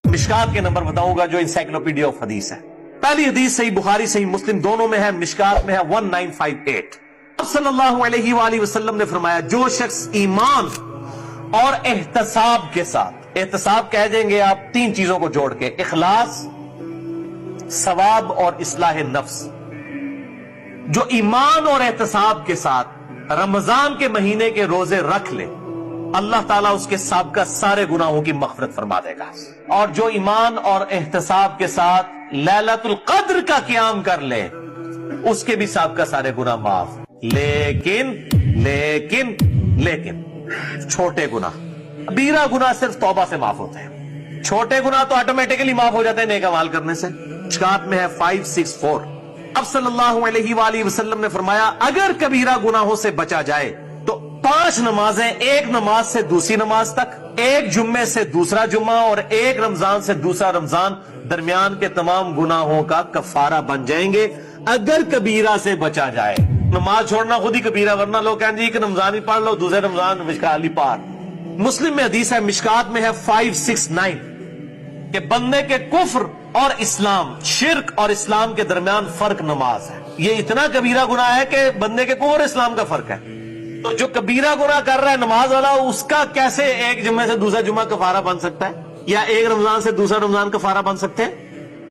مشکات کے نمبر بتاؤں گا جو انسائکلوپیڈیا آف حدیث ہے. پہلی حدیث صحیح بخاری صحیح مسلم دونوں میں ہے, مشکات میں ہے 1958. صلی اللہ علیہ وآلہ وسلم نے فرمایا جو شخص ایمان اور احتساب کے ساتھ, احتساب کہہ دیں گے آپ تین چیزوں کو جوڑ کے, اخلاص, ثواب اور اصلاح نفس, جو ایمان اور احتساب کے ساتھ رمضان کے مہینے کے روزے رکھ لے, اللہ تعالیٰ اس کے سابقہ سارے گناہوں کی مغفرت فرما دے گا. اور جو ایمان اور احتساب کے ساتھ لیلۃ القدر کا قیام کر لے, اس کے بھی سابقہ سارے گناہ معاف. لیکن لیکن لیکن چھوٹے گناہ, کبیرہ گناہ صرف توبہ سے معاف ہوتے ہیں, چھوٹے گناہ تو آٹومیٹکلی معاف ہو جاتے ہیں نیک اعمال کرنے سے. مشکات میں ہے 564. اب صلی اللہ علیہ وآلہ وسلم نے فرمایا اگر کبیرہ گناہوں سے بچا جائے تو 5 نمازیں, ایک نماز سے دوسری نماز تک, ایک جمعے سے دوسرا جمعہ اور ایک رمضان سے دوسرا رمضان, درمیان کے تمام گناہوں کا کفارہ بن جائیں گے اگر کبیرہ سے بچا جائے. نماز چھوڑنا خود ہی کبیرہ, ورنہ لوگ کہیں جی کہ رمضان ہی پڑھ لو, دوسرے رمضان مشکات ہی پار. مسلم میں حدیث ہے, مشکات میں ہے 569 کہ بندے کے کفر اور اسلام, شرک اور اسلام کے درمیان فرق نماز ہے. یہ اتنا کبیرہ گناہ ہے کہ بندے کے کفر اور اسلام کا فرق ہے. تو جو کبیرہ گناہ کر رہا ہے نماز والا, اس کا کیسے ایک جمعے سے دوسرا جمعہ کفارہ بن سکتا ہے, یا ایک رمضان سے دوسرا رمضان کفارہ بن سکتے ہیں؟